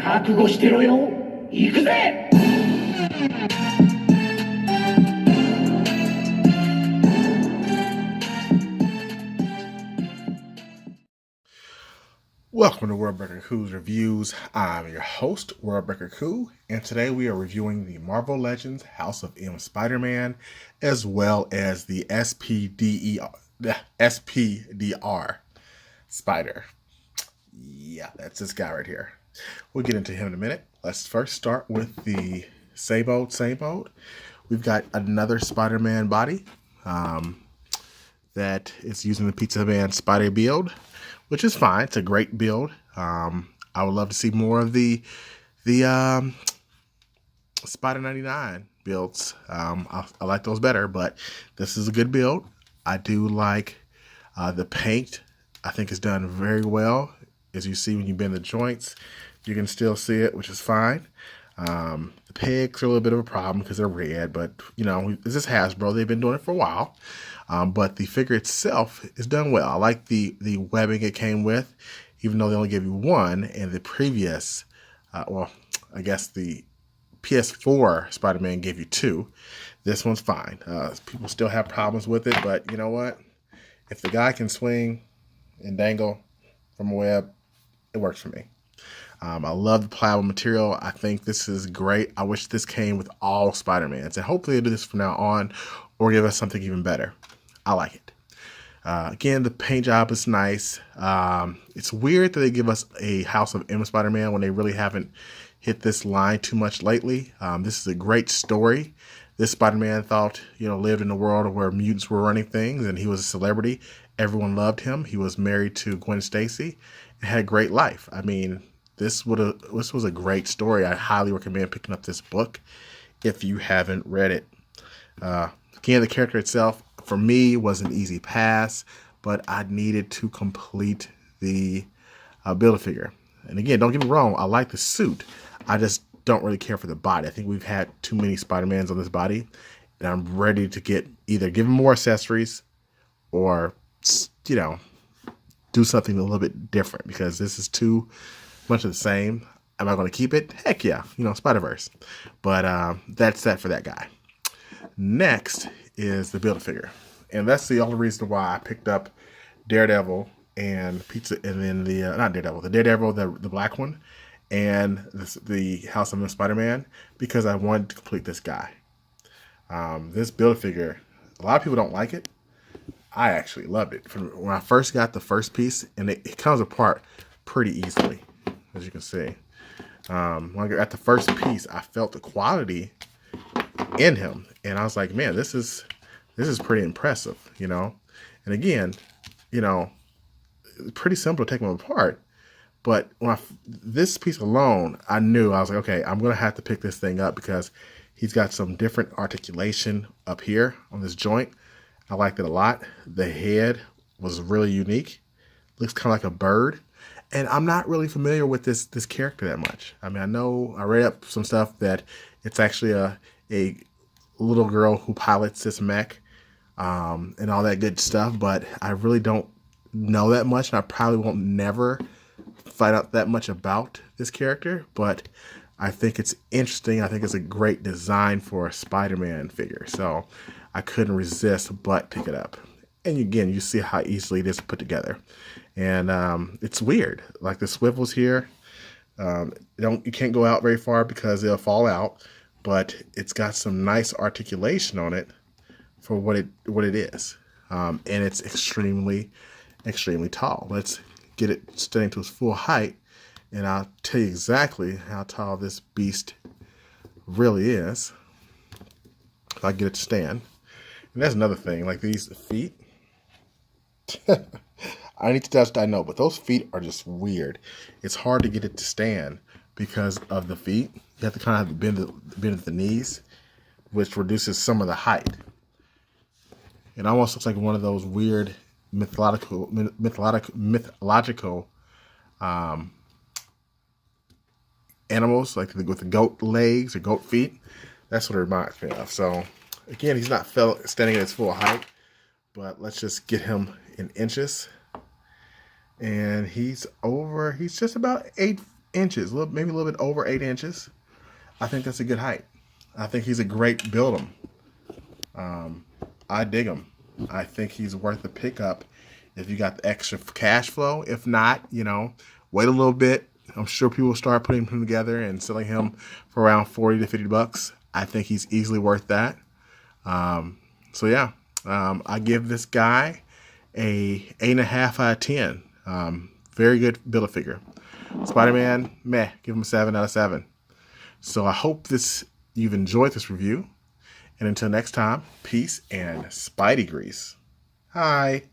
覚悟してろよ。行くぜ。Welcome to Worldbreaker Coo's Reviews. I'm your host, Worldbreaker Coo, and today we are reviewing the Marvel Legends House of M Spider-Man, as well as the SPDR Spider. Yeah, that's this guy right here. We'll get into him in a minute. Let's first start with the same old. We've got another Spider-Man body that is using the Pizza Man Spider build, which is fine. It's a great build. I would love to see more of the Spider 99 builds. I like those better, but this is a good build. I do like the paint. I think it's done very well. As you see when you bend the joints, you can still see it, which is fine. The pegs are a little bit of a problem because they're red, but you know, this is Hasbro. They've been doing it for a while. But the figure itself is done well. I like the webbing it came with, even though they only gave you one. And the previous, well, I guess the PS4 Spider-Man gave you two. This one's fine. People still have problems with it, but you know what? If the guy can swing and dangle from a web, it works for me. I love the pliable material. I think this is great. I wish this came with all Spider-Mans, and hopefully they'll do this from now on or give us something even better. I like it. Again, the paint job is nice. It's weird that they give us a House of M Spider-Man when they really haven't hit this line too much lately. This is a great story. This Spider-Man thought, lived in a world where mutants were running things, and he was a celebrity. Everyone loved him. He was married to Gwen Stacy and had a great life. I mean, this was a great story. I highly recommend picking up this book if you haven't read it. Again, the character itself, for me, was an easy pass, but I needed to complete the Build-A-Figure. And again, don't get me wrong, I like the suit. I just don't really care for the body. I think we've had too many Spider-Mans on this body, and I'm ready to either give him more accessories or, do something a little bit different, because this is too much of the same. Am I going to keep it? Heck yeah, Spider-Verse. But that's that for that guy. Next is the Build-A-Figure. And that's the only reason why I picked up Daredevil and Pizza, and then the Daredevil, the black one, and the House of M Spider-Man, because I wanted to complete this guy. This Build-A-Figure, a lot of people don't like it. I actually loved it. From when I first got the first piece, and it comes apart pretty easily, as you can see. When I got the first piece, I felt the quality in him, and I was like, man, this is pretty impressive, And again, pretty simple to take him apart. But when this piece alone, I was like, okay, I'm gonna have to pick this thing up because he's got some different articulation up here on this joint. I liked it a lot. The head was really unique. Looks kind of like a bird. And I'm not really familiar with this character that much. I mean, I read up some stuff that it's actually a little girl who pilots this mech, and all that good stuff, but I really don't know that much, and I probably won't never find out that much about this character, but I think it's interesting. I think it's a great design for a Spider-Man figure, so I couldn't resist but pick it up. And again, you see how easily it is put together. And it's weird. Like the swivels here, you can't go out very far because they'll fall out. But it's got some nice articulation on it for what it is. And it's extremely, extremely tall. Let's get it standing to its full height, and I'll tell you exactly how tall this beast really is. If I get it to stand. And that's another thing, like these feet. I need to test, I know, but those feet are just weird. It's hard to get it to stand because of the feet. You have to kind of bend at the knees, which reduces some of the height. It almost looks like one of those weird mythological animals, like with the goat legs or goat feet. That's what it reminds me of. So again, he's not standing at his full height, but let's just get him in inches. And he's just about inches, maybe a little bit over 8 inches. I think that's a good height. I think he's a great build him. I dig him. I think he's worth the pickup if you got the extra cash flow. If not, wait a little bit. I'm sure people will start putting him together and selling him for around 40 to 50 bucks. I think he's easily worth that. So yeah, I give this guy a 8.5 out of 10. Very good Build-A-Figure. Spider-Man, meh, give him a 7 out of 7. So I hope you've enjoyed this review. And until next time, peace and Spidey grease. Hi.